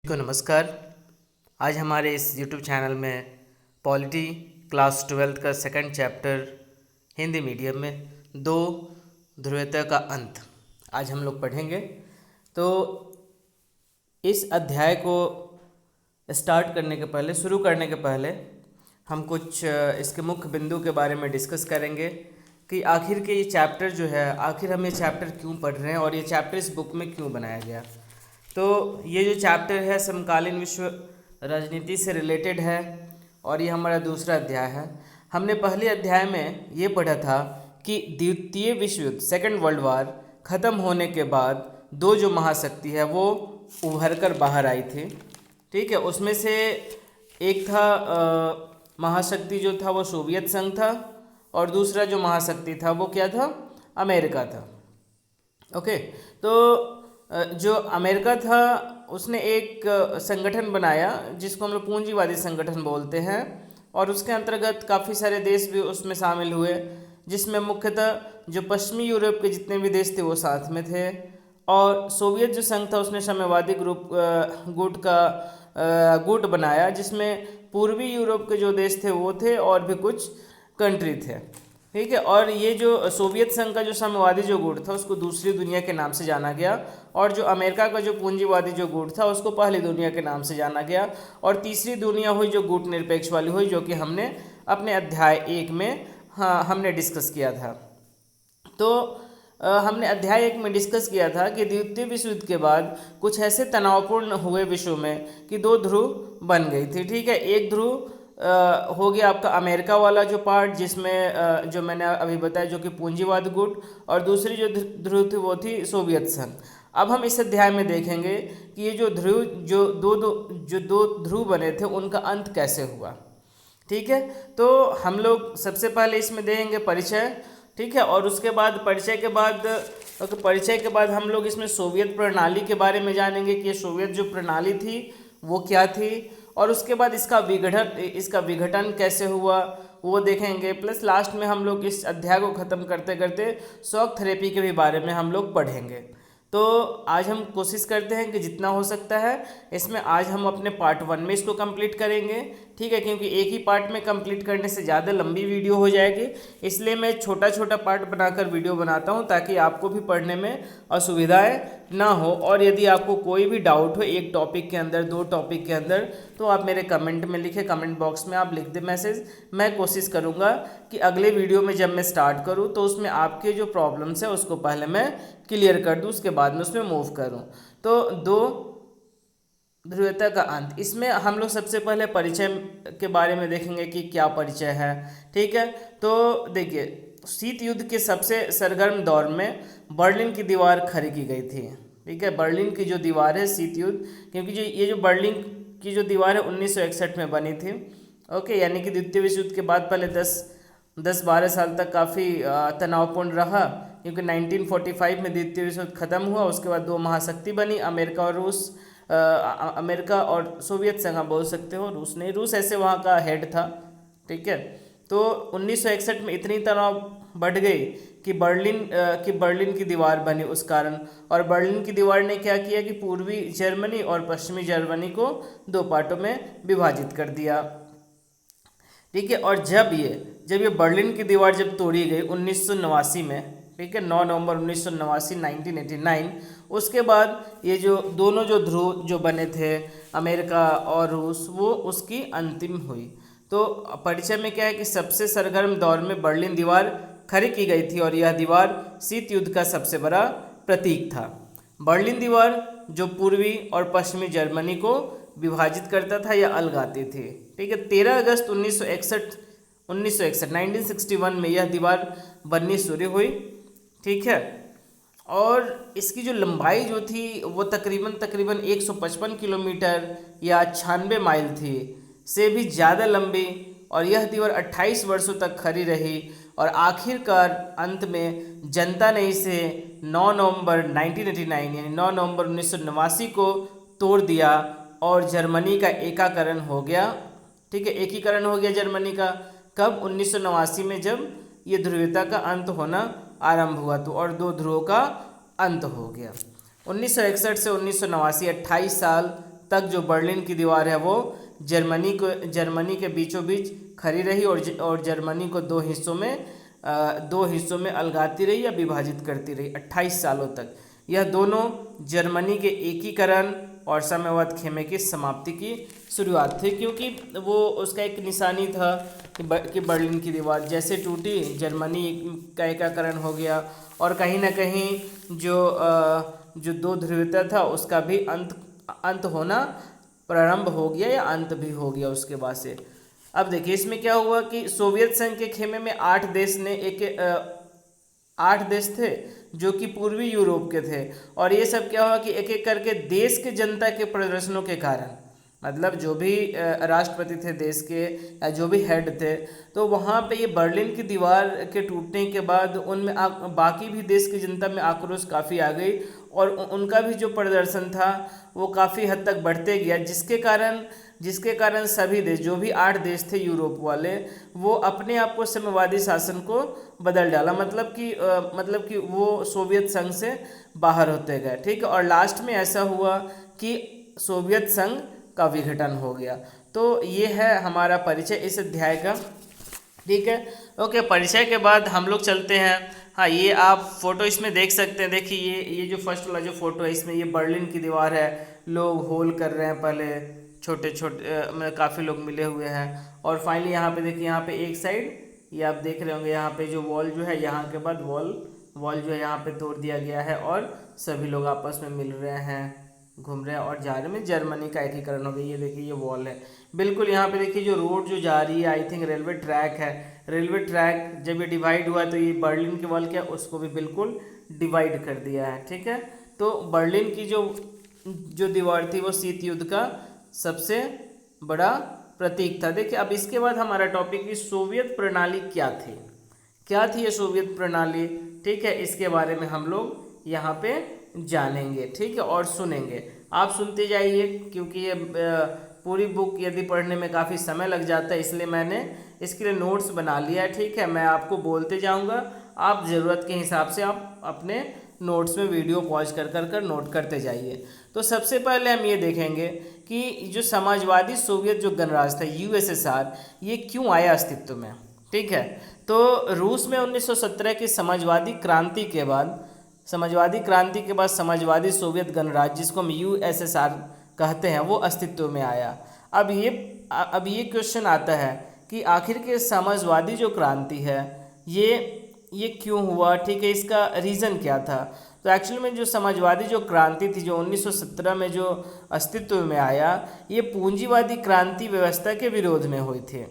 को नमस्कार। आज हमारे इस YouTube चैनल में पॉलिटी क्लास 12 का सेकंड चैप्टर हिंदी मीडियम में दो ध्रुवीयता का अंत आज हम लोग पढ़ेंगे। तो इस अध्याय को स्टार्ट करने के पहले, शुरू करने के पहले हम कुछ इसके मुख्य बिंदु के बारे में डिस्कस करेंगे कि आखिर के ये चैप्टर जो है, आखिर हम ये चैप्टर क्यों पढ़ रहे हैं और ये चैप्टर इस बुक में क्यों बनाया गया। तो ये जो चैप्टर है समकालीन विश्व राजनीति से रिलेटेड है और ये हमारा दूसरा अध्याय है। हमने पहले अध्याय में ये पढ़ा था कि द्वितीय विश्व युद्ध, सेकेंड वर्ल्ड वार ख़त्म होने के बाद दो जो महाशक्ति है वो उभर कर बाहर आई थी। ठीक है, उसमें से एक था महाशक्ति जो था वो सोवियत संघ था और दूसरा जो महाशक्ति था वो क्या था, अमेरिका था। ओके, तो जो अमेरिका था उसने एक संगठन बनाया जिसको हम लोग पूंजीवादी संगठन बोलते हैं और उसके अंतर्गत काफ़ी सारे देश भी उसमें शामिल हुए, जिसमें मुख्यतः जो पश्चिमी यूरोप के जितने भी देश थे वो साथ में थे। और सोवियत जो संघ था उसने साम्यवादी गुट बनाया जिसमें पूर्वी यूरोप के जो देश थे वो थे और भी कुछ कंट्री थे। ठीक है, और ये जो सोवियत संघ का जो साम्यवादी जो गुट था उसको दूसरी दुनिया के नाम से जाना गया और जो अमेरिका का जो पूंजीवादी जो गुट था उसको पहली दुनिया के नाम से जाना गया। और तीसरी दुनिया हुई जो गुट निरपेक्ष वाली हुई, जो कि हमने अपने अध्याय 1 में हमने डिस्कस किया था। तो हमने अध्याय 1 में डिस्कस किया था कि द्वितीय विश्व युद्ध के बाद कुछ ऐसे तनावपूर्ण हुए विश्व में कि दो ध्रुव बन गई थी। ठीक है, एक ध्रुव हो गया आपका अमेरिका वाला जो पार्ट, जिसमें जो मैंने अभी बताया जो कि पूंजीवाद गुट, और दूसरी जो ध्रुव थी वो थी सोवियत संघ। अब हम इस अध्याय में देखेंगे कि ये जो दो ध्रुव बने थे उनका अंत कैसे हुआ। ठीक है, तो हम लोग सबसे पहले इसमें देंगे परिचय। ठीक है, और उसके बाद परिचय के बाद हम लोग इसमें सोवियत प्रणाली के बारे में जानेंगे कि सोवियत जो प्रणाली थी वो क्या थी, और उसके बाद इसका विघटन कैसे हुआ वो देखेंगे। प्लस लास्ट में हम लोग इस अध्याय को ख़त्म करते करते शॉक थेरेपी के भी बारे में हम लोग पढ़ेंगे। तो आज हम कोशिश करते हैं कि जितना हो सकता है इसमें आज हम अपने पार्ट 1 में इसको कंप्लीट करेंगे। ठीक है, क्योंकि एक ही पार्ट में कंप्लीट करने से ज़्यादा लंबी वीडियो हो जाएगी, इसलिए मैं छोटा छोटा पार्ट बनाकर वीडियो बनाता हूं ताकि आपको भी पढ़ने में असुविधाएं ना हो। और यदि आपको कोई भी डाउट हो एक टॉपिक के अंदर, दो टॉपिक के अंदर, तो आप मेरे कमेंट में लिखें, कमेंट बॉक्स में आप लिख दें मैसेज। मैं कोशिश करूँगा कि अगले वीडियो में जब मैं स्टार्ट करूँ तो उसमें आपके जो प्रॉब्लम्स है उसको पहले मैं क्लियर कर दूँ, उसके बाद में उसमें मूव करूँ। तो दो ध्रुवीयता का अंत, इसमें हम लोग सबसे पहले परिचय के बारे में देखेंगे कि क्या परिचय है। ठीक है, तो देखिए, शीत युद्ध के सबसे सरगर्म दौर में बर्लिन की दीवार खड़ी की गई थी। ठीक है, बर्लिन की जो दीवार है शीत युद्ध, क्योंकि ये जो बर्लिन की जो दीवार है 1961 में बनी थी। ओके, यानी कि द्वितीय विश्व युद्ध के बाद पहले 10-12 साल तक काफ़ी तनावपूर्ण रहा, क्योंकि 1945 में द्वितीय विश्व युद्ध खत्म हुआ। उसके बाद दो महाशक्ति बनी, अमेरिका और सोवियत संघ आप बोल सकते हो, रूस नहीं, रूस ऐसे वहाँ का हेड था। ठीक है, तो 1961 में इतनी तनाव बढ़ गई कि बर्लिन की दीवार बनी उस कारण। और बर्लिन की दीवार ने क्या किया कि पूर्वी जर्मनी और पश्चिमी जर्मनी को दो पार्टों में विभाजित कर दिया। ठीक है, और जब ये बर्लिन की दीवार जब तोड़ी गई 1989 में, ठीक है, 9 नवंबर 1989 1989, उसके बाद ये जो दोनों जो ध्रुव जो बने थे अमेरिका और रूस, वो उसकी अंतिम हुई। तो परिचय में क्या है कि सबसे सरगर्म दौर में बर्लिन दीवार खड़ी की गई थी और यह दीवार शीत युद्ध का सबसे बड़ा प्रतीक था। बर्लिन दीवार जो पूर्वी और पश्चिमी जर्मनी को विभाजित करता था या अलगाती थी। ठीक है, 13 अगस्त 1961 में यह दीवार बननी शुरू हुई। ठीक है, और इसकी जो लंबाई जो थी वो तकरीबन 155 किलोमीटर या 96 माइल थी, से भी ज़्यादा लंबी, और यह दीवार 28 वर्षों तक खड़ी रही और आखिरकार अंत में जनता ने इसे 9 नवंबर 1989 यानी 9 नवंबर 1989 को तोड़ दिया और जर्मनी का एकीकरण हो गया। ठीक है, एकीकरण हो गया जर्मनी का कब, 1989 में, जब ये ध्रुवीयता का अंत होना आरंभ हुआ तो, और दो ध्रुवों का अंत हो गया। 1961 से 1989 28 साल तक जो बर्लिन की दीवार है वो जर्मनी के बीचों बीच खड़ी रही और जर्मनी को दो हिस्सों में अलगाती रही या विभाजित करती रही 28 सालों तक। यह दोनों जर्मनी के एकीकरण और साम्यवाद खेमे की समाप्ति की शुरुआत थी, क्योंकि वो उसका एक निशानी था कि बर्लिन की दीवार जैसे टूटी, जर्मनी का एकीकरण हो गया और कहीं ना कहीं जो दो ध्रुवीयता था उसका भी अंत होना प्रारंभ हो गया या अंत भी हो गया उसके बाद से। अब देखिए इसमें क्या हुआ कि सोवियत संघ के खेमे में 8 देश थे जो कि पूर्वी यूरोप के थे, और ये सब क्या हुआ कि एक एक करके देश के जनता के प्रदर्शनों के कारण, मतलब जो भी राष्ट्रपति थे देश के या जो भी हेड थे, तो वहाँ पे ये बर्लिन की दीवार के टूटने के बाद उनमें बाकी भी देश की जनता में आक्रोश काफ़ी आ गई और उनका भी जो प्रदर्शन था वो काफ़ी हद तक बढ़ते गया, जिसके कारण सभी देश, जो भी 8 देश थे यूरोप वाले, वो अपने आप को साम्यवादी शासन को बदल डाला, मतलब कि वो सोवियत संघ से बाहर होते गए। ठीक है, और लास्ट में ऐसा हुआ कि सोवियत संघ का विघटन हो गया। तो ये है हमारा परिचय इस अध्याय का। ठीक है, ओके। परिचय के बाद हम लोग चलते हैं। हाँ, ये आप फोटो इसमें देख सकते हैं। देखिए ये जो फर्स्ट वाला जो फोटो है इसमें ये बर्लिन की दीवार है, लोग होल कर रहे हैं, पहले छोटे छोटे में काफ़ी लोग मिले हुए हैं, और फाइनली यहाँ पे देखिए, यहाँ पे एक साइड ये आप देख रहे होंगे, यहाँ पे जो वॉल जो है, यहाँ के बाद वॉल जो है यहाँ पे तोड़ दिया गया है और सभी लोग आपस में मिल रहे हैं, घूम रहे हैं और जा रहे हैं। जर्मनी का एकीकरण हो गया। ये देखिए ये वॉल है बिल्कुल। यहाँ पे देखिए जो रोड जो जा रही है, आई थिंक रेलवे ट्रैक है। रेलवे ट्रैक जब ये डिवाइड हुआ तो ये बर्लिन के वॉल क्या उसको भी बिल्कुल डिवाइड कर दिया है। ठीक है, तो बर्लिन की जो दीवार थी वो शीत युद्ध का सबसे बड़ा प्रतीक था। देखिए अब इसके बाद हमारा टॉपिक की सोवियत प्रणाली क्या थी ये सोवियत प्रणाली। ठीक है, इसके बारे में हम लोग यहाँ पे जानेंगे। ठीक है, और सुनेंगे। आप सुनते जाइए क्योंकि ये पूरी बुक यदि पढ़ने में काफ़ी समय लग जाता है, इसलिए मैंने इसके लिए नोट्स बना लिया है। ठीक है, मैं आपको बोलते जाऊंगा, आप ज़रूरत के हिसाब से आप अपने नोट्स में वीडियो पॉज कर नोट करते जाइए। तो सबसे पहले हम ये देखेंगे कि जो समाजवादी सोवियत जो गणराज्य था यूएसएसआर, ये क्यों आया अस्तित्व में। ठीक है, तो रूस में 1917 की समाजवादी क्रांति के बाद समाजवादी सोवियत गणराज्य, जिसको हम यूएसएसआर कहते हैं, वो अस्तित्व में आया। अब ये क्वेश्चन आता है कि आखिर के समाजवादी जो क्रांति है ये क्यों हुआ। ठीक है, इसका रीज़न क्या था। तो एक्चुअली में जो समाजवादी जो क्रांति थी, जो 1917 में जो अस्तित्व में आया, ये पूंजीवादी क्रांति व्यवस्था के विरोध में हुई थी।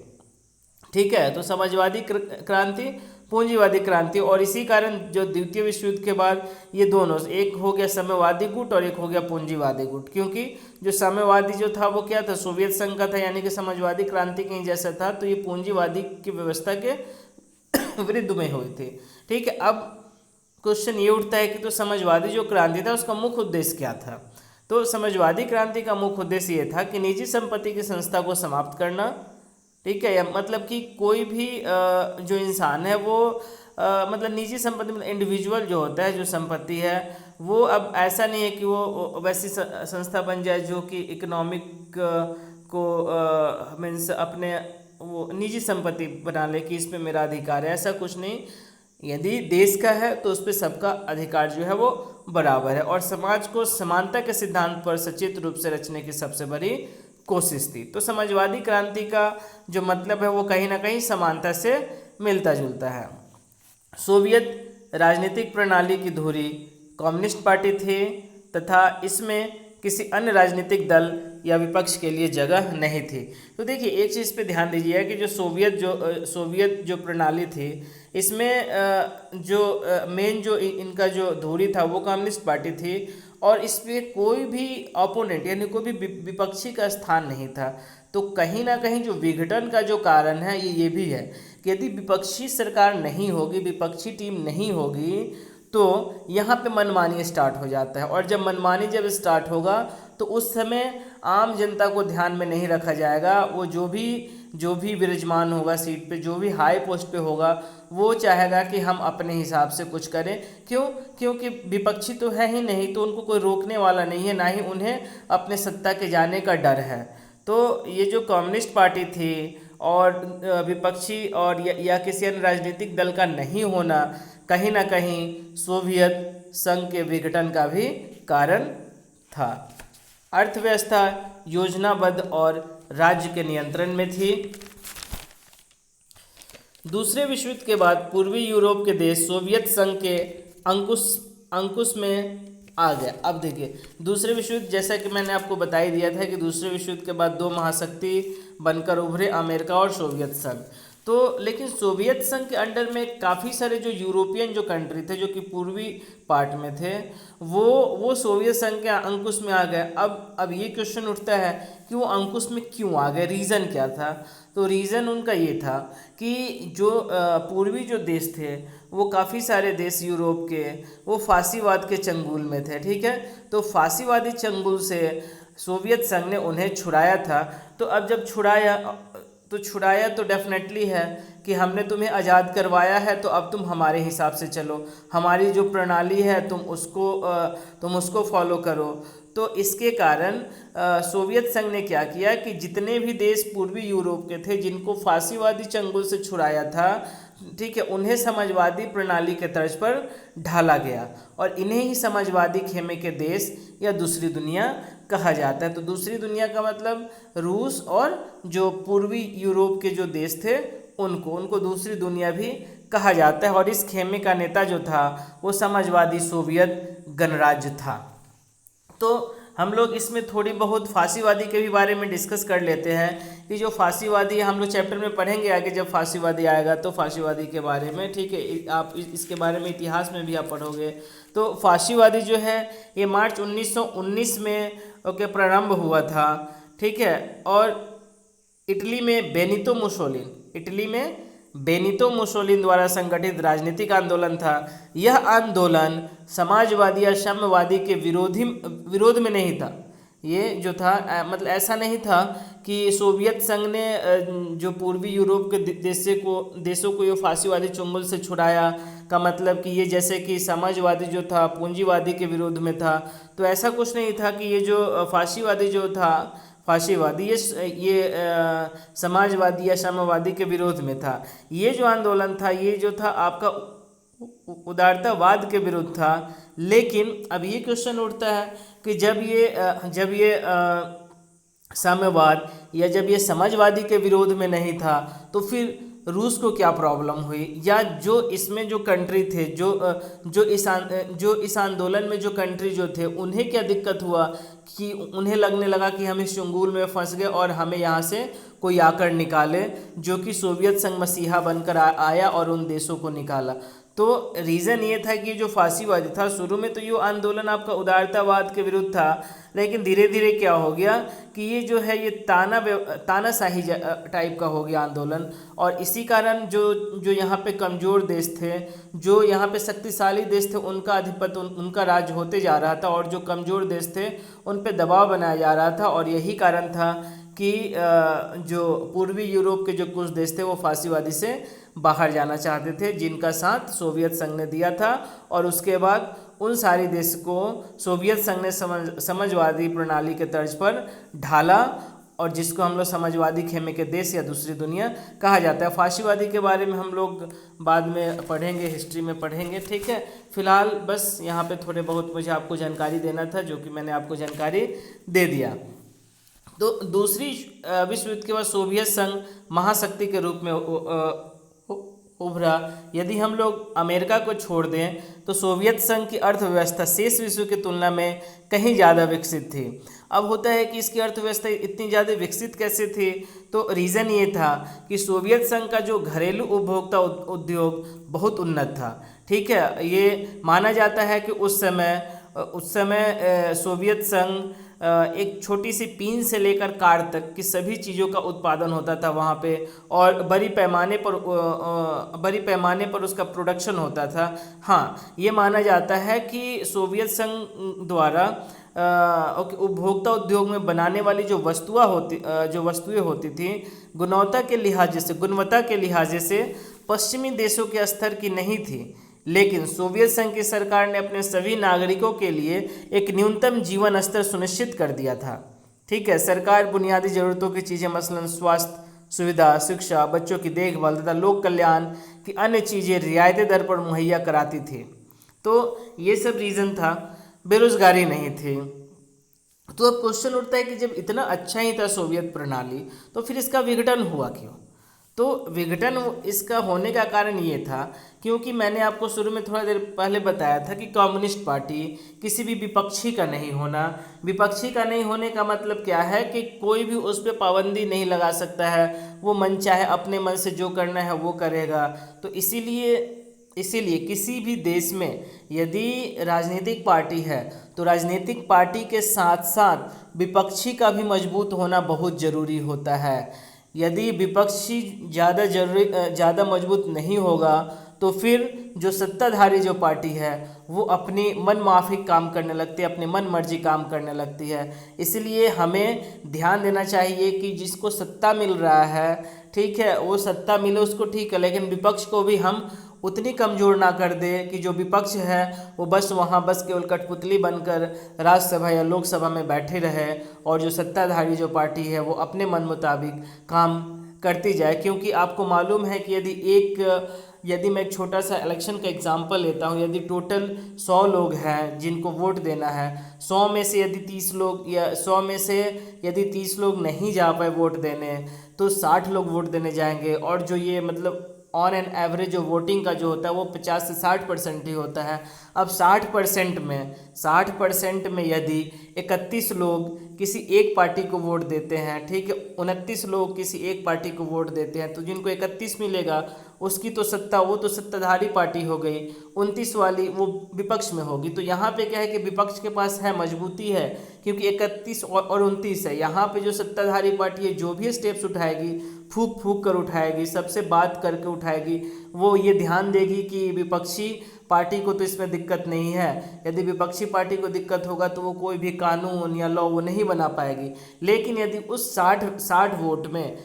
ठीक है, तो समाजवादी क्रांति, पूंजीवादी क्रांति, और इसी कारण जो द्वितीय विश्व युद्ध के बाद ये दोनों, एक हो गया साम्यवादी गुट और एक हो गया पूंजीवादी गुट, क्योंकि जो साम्यवादी जो था वो क्या था, सोवियत संघ का था, यानी कि समाजवादी क्रांति कहीं जैसा था, तो ये पूंजीवादी की व्यवस्था के विरुद्ध में हुई थी। ठीक है, अब क्वेश्चन ये उठता है कि तो समाजवादी जो क्रांति था उसका मुख्य उद्देश्य क्या था। तो समाजवादी क्रांति का मुख्य उद्देश्य ये था कि निजी संपत्ति की संस्था को समाप्त करना। ठीक है, या मतलब कि कोई भी जो इंसान है वो मतलब निजी संपत्ति, मतलब इंडिविजुअल जो होता है, जो संपत्ति है, वो अब ऐसा नहीं है कि वो वैसी संस्था बन जाए जो कि इकोनॉमिक को मीन्स अपने वो निजी संपत्ति बना ले कि इस पे मेरा अधिकार है, ऐसा कुछ नहीं। यदि देश का है तो उस पर सबका अधिकार जो है वो बराबर है, और समाज को समानता के सिद्धांत पर सचेत रूप से रचने की सबसे बड़ी कोशिश थी। तो समाजवादी क्रांति का जो मतलब है वो कहीं ना कहीं समानता से मिलता जुलता है। सोवियत राजनीतिक प्रणाली की धुरी कम्युनिस्ट पार्टी थी तथा इसमें किसी अन्य राजनीतिक दल या विपक्ष के लिए जगह नहीं थी। तो देखिए एक चीज़ पे ध्यान दीजिए कि जो सोवियत जो प्रणाली थी, इसमें जो मेन जो इनका जो धुरी था वो कम्युनिस्ट पार्टी थी, और इस पे कोई भी अपोनेंट यानी कोई भी विपक्षी का स्थान नहीं था। तो कहीं ना कहीं जो विघटन का जो कारण है ये भी है कि यदि विपक्षी सरकार नहीं होगी, विपक्षी टीम नहीं होगी, तो यहाँ पे मनमानी स्टार्ट हो जाता है, और जब मनमानी जब स्टार्ट होगा तो उस समय आम जनता को ध्यान में नहीं रखा जाएगा। वो जो भी जो भी विराजमान होगा सीट पे, जो भी हाई पोस्ट पे होगा, वो चाहेगा कि हम अपने हिसाब से कुछ करें। क्यों? क्योंकि विपक्षी तो है ही नहीं, तो उनको कोई रोकने वाला नहीं है, ना ही उन्हें अपने सत्ता के जाने का डर है। तो ये जो कम्युनिस्ट पार्टी थी और विपक्षी और या किसी अन्य राजनीतिक दल का नहीं होना कहीं ना कहीं सोवियत संघ के विघटन का भी कारण था। अर्थव्यवस्था योजनाबद्ध और राज्य के नियंत्रण में थी। दूसरे विश्व युद्ध के बाद पूर्वी यूरोप के देश सोवियत संघ के अंकुश में आ गया। अब देखिए, दूसरे विश्व युद्ध, जैसा कि मैंने आपको बता ही दिया था कि दूसरे विश्व युद्ध के बाद दो महाशक्ति बनकर उभरे, अमेरिका और सोवियत संघ। तो लेकिन सोवियत संघ के अंडर में काफ़ी सारे जो यूरोपियन जो कंट्री थे, जो कि पूर्वी पार्ट में थे, वो सोवियत संघ के अंकुश में आ गए। अब ये क्वेश्चन उठता है कि वो अंकुश में क्यों आ गए, रीज़न क्या था? तो रीज़न उनका ये था कि जो पूर्वी जो देश थे, वो काफ़ी सारे देश यूरोप के, वो फांसीवाद के चंगुल में थे। ठीक है, तो फांसीवादी चंगुल से सोवियत संघ ने उन्हें छुड़ाया था। तो अब जब छुड़ाया तो डेफिनेटली है कि हमने तुम्हें आज़ाद करवाया है, तो अब तुम हमारे हिसाब से चलो, हमारी जो प्रणाली है तुम उसको फॉलो करो। तो इसके कारण सोवियत संघ ने क्या किया कि जितने भी देश पूर्वी यूरोप के थे, जिनको फांसीवादी चंगुल से छुड़ाया था, ठीक है, उन्हें समाजवादी प्रणाली के तर्ज पर ढाला गया और इन्हें ही समाजवादी खेमे के देश या दूसरी दुनिया कहा जाता है। तो दूसरी दुनिया का मतलब रूस और जो पूर्वी यूरोप के जो देश थे उनको दूसरी दुनिया भी कहा जाता है। और इस खेमे का नेता जो था वो समाजवादी सोवियत गणराज्य था। तो हम लोग इसमें थोड़ी बहुत फांसीवादी के भी बारे में डिस्कस कर लेते हैं कि जो फांसीवादी हम लोग चैप्टर में पढ़ेंगे आगे, जब फांसीवादी आएगा तो फांसीवादी के बारे में, ठीक है, आप इसके बारे में इतिहास में भी आप पढ़ोगे। तो फांसीवादी जो है ये मार्च 1919 में प्रारंभ हुआ था। ठीक है, और इटली में बेनितो मुसोलिन द्वारा संगठित राजनीतिक आंदोलन था। यह आंदोलन समाजवादी या साम्यवादी के विरोध में नहीं था। ये जो था मतलब ऐसा नहीं था कि सोवियत संघ ने जो पूर्वी यूरोप के देशों को ये फांसीवादी चंगुल से छुड़ाया का मतलब कि ये जैसे कि समाजवादी जो था पूंजीवादी के विरोध में था। तो ऐसा कुछ नहीं था कि ये जो फांसीवादी जो था, फांसीवादी ये समाजवादी या साम्यवादी के विरोध में था। ये जो आंदोलन था ये जो था आपका उदारतावाद के विरुद्ध था। लेकिन अब ये क्वेश्चन उठता है कि जब ये साम्यवाद या जब ये समाजवादी के विरोध में नहीं था तो फिर रूस को क्या प्रॉब्लम हुई, या जो इसमें जो कंट्री थे जो इस आंदोलन में जो कंट्री जो थे उन्हें क्या दिक्कत हुआ कि उन्हें लगने लगा कि हम इस चंगुल में फंस गए और हमें यहाँ से कोई आकर निकाले, जो कि सोवियत संघ मसीहा बनकर आया और उन देशों को निकाला। तो रीज़न ये था कि जो फांसीवादी था, शुरू में तो ये आंदोलन आपका उदारतावाद के विरुद्ध था, लेकिन धीरे धीरे क्या हो गया कि ये जो है ये तानाशाही टाइप का हो गया आंदोलन। और इसी कारण जो यहाँ पे कमज़ोर देश थे, जो यहाँ पे शक्तिशाली देश थे, उनका आधिपत्य उनका राज होते जा रहा था और जो कमज़ोर देश थे उन पे दबाव बनाया जा रहा था। और यही कारण था कि जो पूर्वी यूरोप के जो कुछ देश थे वो फांसीवादी से बाहर जाना चाहते थे, जिनका साथ सोवियत संघ ने दिया था। और उसके बाद उन सारे देश को सोवियत संघ ने समाजवादी प्रणाली के तर्ज पर ढाला, और जिसको हम लोग समाजवादी खेमे के देश या दूसरी दुनिया कहा जाता है। फांसीवादी के बारे में हम लोग बाद में पढ़ेंगे, हिस्ट्री में पढ़ेंगे। ठीक है, फिलहाल बस यहाँ पे थोड़े बहुत मुझे आपको जानकारी देना था, जो कि मैंने आपको जानकारी दे दिया। तो दूसरी विश्व युद्ध के बाद सोवियत संघ महाशक्ति के रूप में उभरा। यदि हम लोग अमेरिका को छोड़ दें तो सोवियत संघ की अर्थव्यवस्था शेष विश्व की तुलना में कहीं ज़्यादा विकसित थी। अब होता है कि इसकी अर्थव्यवस्था इतनी ज़्यादा विकसित कैसे थी, तो रीज़न ये था कि सोवियत संघ का जो घरेलू उपभोक्ता उद्योग बहुत उन्नत था। ठीक है, ये माना जाता है कि उस समय सोवियत संघ एक छोटी सी पीन से लेकर कार तक की सभी चीज़ों का उत्पादन होता था वहाँ पे, और बड़ी पैमाने पर उसका प्रोडक्शन होता था। हाँ, ये माना जाता है कि सोवियत संघ द्वारा उपभोक्ता उद्योग में बनाने वाली जो वस्तुएं होती थी गुणवत्ता के लिहाजे से पश्चिमी देशों के स्तर की नहीं थी, लेकिन सोवियत संघ की सरकार ने अपने सभी नागरिकों के लिए एक न्यूनतम जीवन स्तर सुनिश्चित कर दिया था। ठीक है, सरकार बुनियादी जरूरतों की चीज़ें मसलन स्वास्थ्य सुविधा, शिक्षा, बच्चों की देखभाल तथा लोक कल्याण की अन्य चीज़ें रियायती दर पर मुहैया कराती थी। तो ये सब रीज़न था, बेरोजगारी नहीं थी। तो अब क्वेश्चन उठता है कि जब इतना अच्छा ही था सोवियत प्रणाली, तो फिर इसका विघटन हुआ क्यों? तो विघटन इसका होने का कारण ये था क्योंकि मैंने आपको शुरू में थोड़ा देर पहले बताया था कि कम्युनिस्ट पार्टी किसी भी विपक्षी का नहीं होना। विपक्षी का नहीं होने का मतलब क्या है कि कोई भी उस पर पाबंदी नहीं लगा सकता है, वो मन चाहे अपने मन से जो करना है वो करेगा। तो इसीलिए किसी भी देश में यदि राजनीतिक पार्टी है तो राजनीतिक पार्टी के साथ साथ विपक्षी का भी मजबूत होना बहुत ज़रूरी होता है। यदि विपक्षी ज़्यादा मजबूत नहीं होगा तो फिर जो सत्ताधारी जो पार्टी है वो अपनी मन माफिक काम करने लगती है, अपनी मन मर्जी काम करने लगती है। इसलिए हमें ध्यान देना चाहिए कि जिसको सत्ता मिल रहा है, ठीक है, वो सत्ता मिले उसको ठीक है, लेकिन विपक्ष को भी हम उतनी कमज़ोर ना कर दे कि जो विपक्ष है वो बस केवल कठपुतली बनकर राज्यसभा या लोकसभा में बैठे रहे और जो सत्ताधारी जो पार्टी है वो अपने मन मुताबिक काम करती जाए। क्योंकि आपको मालूम है कि यदि मैं एक छोटा सा इलेक्शन का एग्जांपल लेता हूँ, यदि टोटल 100 लोग हैं जिनको वोट देना है, 100 में से यदि 30 लोग या 100 में से यदि 30 लोग नहीं जा पाए वोट देने तो 60 लोग वोट देने जाएंगे। और जो ये मतलब ऑन एन एवरेज जो वोटिंग का जो होता है वो 50 से 60% ही होता है। अब 60% में यदि 31 लोग किसी एक पार्टी को वोट देते हैं, ठीक है, 29 लोग किसी एक पार्टी को वोट देते हैं, तो जिनको 31 मिलेगा उसकी तो सत्ता, वो तो सत्ताधारी पार्टी हो गई, 29 वाली वो विपक्ष में होगी। तो यहाँ पे क्या है कि विपक्ष के पास है मजबूती है क्योंकि 31 और 29 है। यहाँ पे जो सत्ताधारी पार्टी है जो भी स्टेप्स उठाएगी फूक फूक कर उठाएगी, सबसे बात करके उठाएगी, वो ये ध्यान देगी कि विपक्षी पार्टी को तो इसमें दिक्कत नहीं है। यदि विपक्षी पार्टी को दिक्कत होगा तो वो कोई भी कानून या लॉ वो नहीं बना पाएगी। लेकिन यदि उस 60 वोट में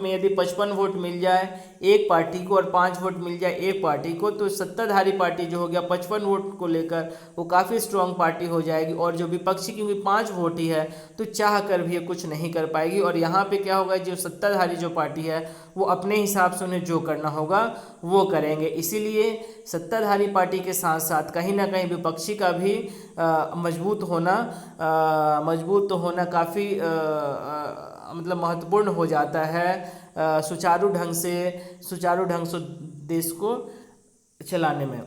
यदि 55 वोट मिल जाए एक पार्टी को और 5 वोट मिल जाए एक पार्टी को, तो सत्ताधारी पार्टी जो हो गया 55 वोट को लेकर वो काफ़ी स्ट्रांग पार्टी हो जाएगी। और जो विपक्षी क्योंकि 5 वोट ही है तो चाह कर भी ये कुछ नहीं कर पाएगी। और यहाँ पे क्या होगा, जो सत्ताधारी जो पार्टी है वो अपने हिसाब से उन्हें जो करना होगा वो करेंगे। इसीलिए सत्ताधारी पार्टी के साथ साथ कहीं ना कहीं विपक्षी का भी मजबूत होना काफ़ी मतलब महत्वपूर्ण हो जाता है सुचारू ढंग से देश को चलाने में।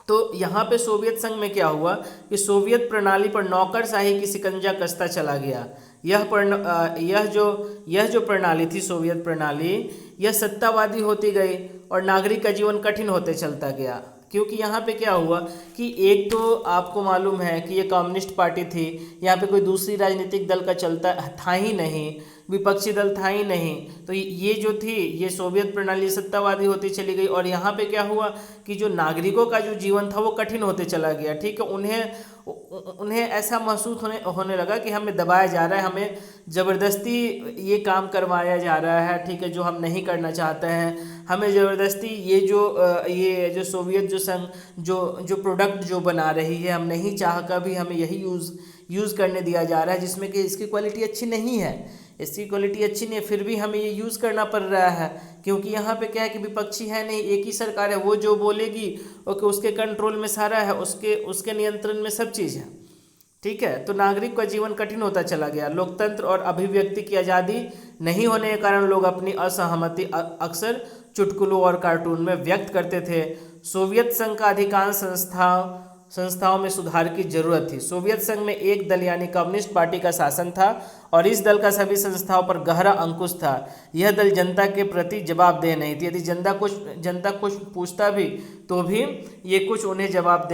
तो यहाँ पे सोवियत संघ में क्या हुआ कि सोवियत प्रणाली पर नौकरशाही की शिकंजा कसता चला गया। यह जो प्रणाली थी सोवियत प्रणाली, यह सत्तावादी होती गई और नागरिक का जीवन कठिन होते चलता गया। क्योंकि यहाँ पे क्या हुआ कि एक तो आपको मालूम है कि ये कम्युनिस्ट पार्टी थी, यहाँ पे कोई दूसरी राजनीतिक दल का चलता था ही नहीं, विपक्षी दल था ही नहीं। तो ये जो थी ये सोवियत प्रणाली सत्तावादी होती चली गई। और यहाँ पे क्या हुआ कि जो नागरिकों का जो जीवन था वो कठिन होते चला गया। ठीक है, उन्हें ऐसा महसूस होने लगा कि हमें दबाया जा रहा है, हमें ज़बरदस्ती ये काम करवाया जा रहा है, ठीक है, जो हम नहीं करना चाहते हैं। हमें ज़बरदस्ती ये जो सोवियत जो संघ जो प्रोडक्ट जो बना रही है हम नहीं चाह कर भी हमें यही यूज़ करने दिया जा रहा है, जिसमें कि इसकी क्वालिटी अच्छी नहीं है, फिर भी हमें ये यूज़ करना पड़ रहा है। क्योंकि यहाँ पे क्या है कि विपक्षी है नहीं, एक ही सरकार है, वो जो बोलेगी ओके उसके कंट्रोल में सारा है, उसके नियंत्रण में सब चीज़ है। ठीक है, तो नागरिक का जीवन कठिन होता चला गया। लोकतंत्र और अभिव्यक्ति की आज़ादी नहीं होने के कारण लोग अपनी असहमति अक्सर चुटकुलों और कार्टून में व्यक्त करते थे। सोवियत संघ का अधिकांश संस्थाओं में सुधार की जरूरत थी। सोवियत संघ में एक दल यानी कम्युनिस्ट पार्टी का शासन था और इस दल का सभी संस्थाओं पर गहरा अंकुश था। यह दल जनता के प्रति जवाबदेह नहीं थी। यदि जनता कुछ पूछता भी तो भी ये कुछ उन्हें जवाब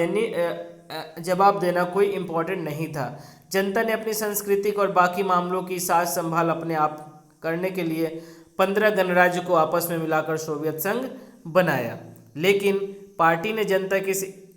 देना कोई इम्पोर्टेंट नहीं था। जनता ने अपनी सांस्कृतिक और बाकी मामलों की साज संभाल अपने आप करने के लिए 15 गणराज्य को आपस में मिलाकर सोवियत संघ बनाया। लेकिन पार्टी ने जनता की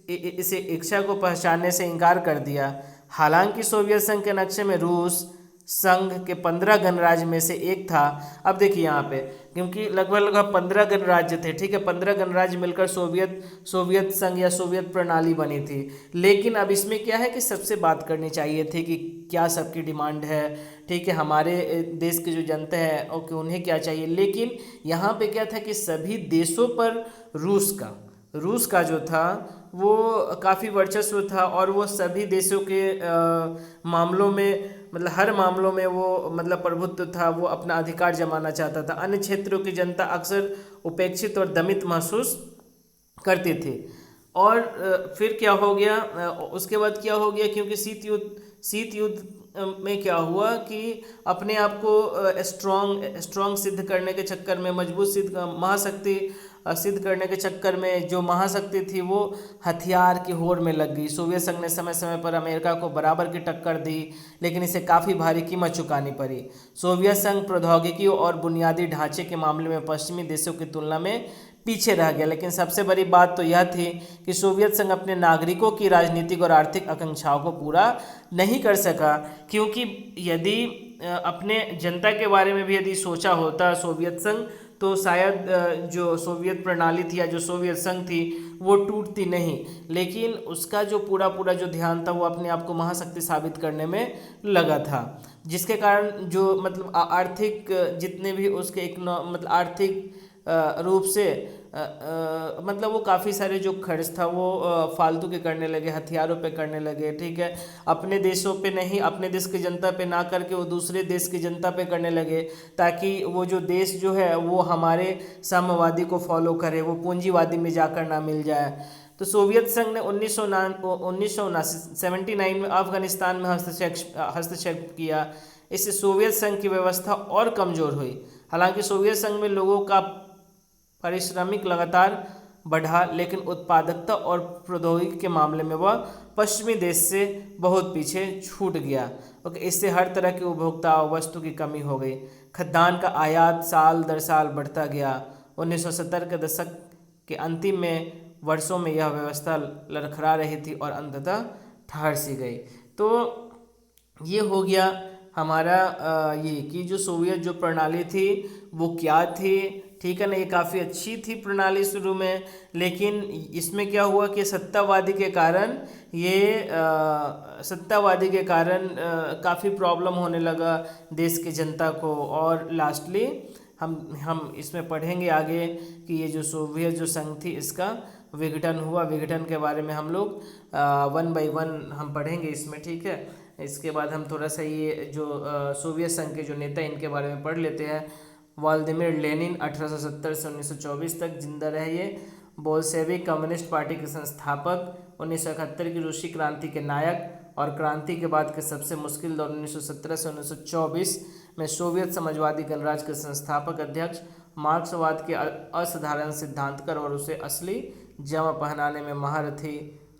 इस इच्छा को पहचानने से इनकार कर दिया। हालांकि सोवियत संघ के नक्शे में रूस संघ के 15 गणराज्य में से एक था। अब देखिए यहाँ पे, क्योंकि लगभग लगभग 15 गणराज्य थे, ठीक है, 15 गणराज्य मिलकर सोवियत संघ या सोवियत प्रणाली बनी थी। लेकिन अब इसमें क्या है कि सबसे बात करनी चाहिए थी कि क्या सबकी डिमांड है, ठीक है, हमारे देश की जो जनता है ओके उन्हें क्या चाहिए। लेकिन यहाँ पे क्या था कि सभी देशों पर रूस का जो था वो काफ़ी वर्चस्व था, और वो सभी देशों के मामलों में, मतलब हर मामलों में वो मतलब प्रभुत्व था, वो अपना अधिकार जमाना चाहता था। अन्य क्षेत्रों की जनता अक्सर उपेक्षित और दमित महसूस करती थी। और फिर क्या हो गया, उसके बाद क्या हो गया, क्योंकि शीत युद्ध में क्या हुआ कि अपने आप को स्ट्रॉन्ग सिद्ध करने के चक्कर में, मजबूत महाशक्ति सिद्ध करने के चक्कर में जो महाशक्ति थी वो हथियार की होड़ में लग गई। सोवियत संघ ने समय समय पर अमेरिका को बराबर की टक्कर दी, लेकिन इसे काफ़ी भारी कीमत चुकानी पड़ी। सोवियत संघ प्रौद्योगिकी और बुनियादी ढांचे के मामले में पश्चिमी देशों की तुलना में पीछे रह गया। लेकिन सबसे बड़ी बात तो यह थी कि सोवियत संघ अपने नागरिकों की राजनीतिक और आर्थिक आकांक्षाओं को पूरा नहीं कर सका, क्योंकि यदि अपने जनता के बारे में भी यदि सोचा होता सोवियत संघ, तो शायद जो सोवियत प्रणाली थी या जो सोवियत संघ थी वो टूटती नहीं। लेकिन उसका जो पूरा जो ध्यान था वो अपने आप को महाशक्ति साबित करने में लगा था, जिसके कारण जो मतलब आर्थिक जितने भी उसके मतलब आर्थिक रूप से मतलब वो काफ़ी सारे जो खर्च था वो फालतू के करने लगे, हथियारों पे करने लगे, ठीक है, अपने देशों पे नहीं, अपने देश की जनता पे ना करके वो दूसरे देश की जनता पे करने लगे, ताकि वो जो देश जो है वो हमारे साम्यवादी को फॉलो करे, वो पूंजीवादी में जाकर ना मिल जाए। तो सोवियत संघ ने 1979 में अफगानिस्तान में हस्तक्षेप किया। इससे सोवियत संघ की व्यवस्था और कमज़ोर हुई। हालांकि सोवियत संघ में लोगों का पारिश्रमिक लगातार बढ़ा, लेकिन उत्पादकता और प्रौद्योगिकी के मामले में वह पश्चिमी देश से बहुत पीछे छूट गया। ओके, इससे हर तरह के उपभोक्ता वस्तु की कमी हो गई। खाद्यान्न का आयात साल दर साल बढ़ता गया। 1970 के दशक के अंतिम में वर्षों में यह व्यवस्था लड़खड़ा रही थी और अंततः ठहर सी गई। तो ये हो गया हमारा ये कि जो सोवियत जो प्रणाली थी वो क्या थी, ठीक है ना, ये काफ़ी अच्छी थी प्रणाली शुरू में, लेकिन इसमें क्या हुआ कि सत्तावादी के कारण काफ़ी प्रॉब्लम होने लगा देश की जनता को। और लास्टली हम इसमें पढ़ेंगे आगे कि ये जो सोवियत जो संघ थी इसका विघटन हुआ। विघटन के बारे में हम लोग 1 बाय 1 हम पढ़ेंगे इसमें, ठीक है। इसके बाद हम थोड़ा सा ये जो सोवियत संघ के जो नेता इनके बारे में पढ़ लेते हैं। व्लादिमीर लेनिन 1870 से 1924 तक जिंदा रहे। ये बोल्शेविक कम्युनिस्ट पार्टी के संस्थापक, 1971 की रूसी क्रांति के नायक और क्रांति के बाद के सबसे मुश्किल दौर 1917 से 1924 में सोवियत समाजवादी गणराज्य के संस्थापक अध्यक्ष, मार्क्सवाद के असाधारण सिद्धांतकार और उसे असली जामा पहनाने में महारथी,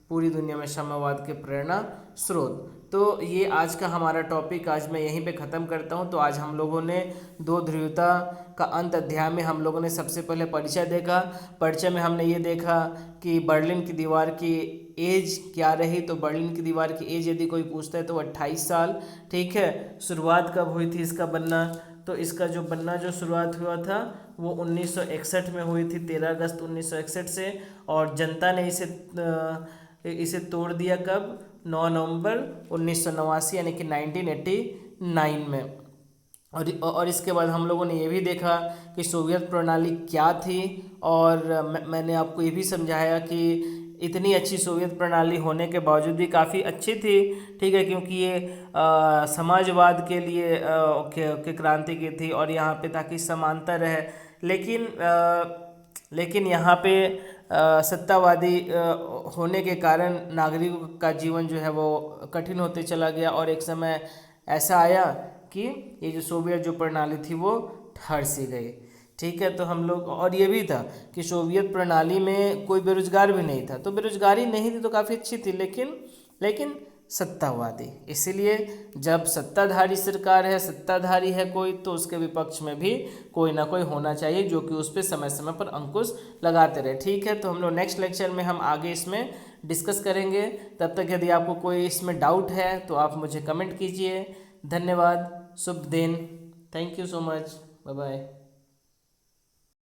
पूरी दुनिया में साम्यवाद के प्रेरणा स्रोत। तो ये आज का हमारा टॉपिक आज मैं यहीं पे ख़त्म करता हूँ। तो आज हम लोगों ने दो ध्रुवता का अंत अध्याय में हम लोगों ने सबसे पहले परिचय देखा। परिचय में हमने ये देखा कि बर्लिन की दीवार की एज क्या रही। तो बर्लिन की दीवार की एज यदि कोई पूछता है तो 28 साल, ठीक है। शुरुआत कब हुई थी इसका बनना, तो इसका जो बनना जो शुरुआत हुआ था वो 1961 में हुई थी, 13 अगस्त 1961 से। और जनता ने इसे तोड़ दिया कब, 9 नवंबर 1989 यानी कि 1989 में। और इसके बाद हम लोगों ने ये भी देखा कि सोवियत प्रणाली क्या थी। और मैंने आपको ये भी समझाया कि इतनी अच्छी सोवियत प्रणाली होने के बावजूद भी काफ़ी अच्छी थी, ठीक है, क्योंकि ये समाजवाद के लिए के क्रांति की थी और यहाँ पे ताकि समानता रहे। लेकिन यहाँ पे सत्तावादी होने के कारण नागरिकों का जीवन जो है वो कठिन होते चला गया। और एक समय ऐसा आया कि ये जो सोवियत जो प्रणाली थी वो ठहर सी गई, ठीक है। तो हम लोग, और ये भी था कि सोवियत प्रणाली में कोई बेरोजगार भी नहीं था। तो बेरोजगारी नहीं थी तो काफ़ी अच्छी थी, लेकिन सत्तावादी। इसीलिए जब सत्ताधारी सरकार है, सत्ताधारी है कोई, तो उसके विपक्ष में भी कोई ना कोई होना चाहिए जो कि उस पर समय समय पर अंकुश लगाते रहे, ठीक है। तो हम लोग नेक्स्ट लेक्चर में हम आगे इसमें डिस्कस करेंगे। तब तक यदि आपको कोई इसमें डाउट है तो आप मुझे कमेंट कीजिए। धन्यवाद, शुभ दिन, thank you so much, bye bye.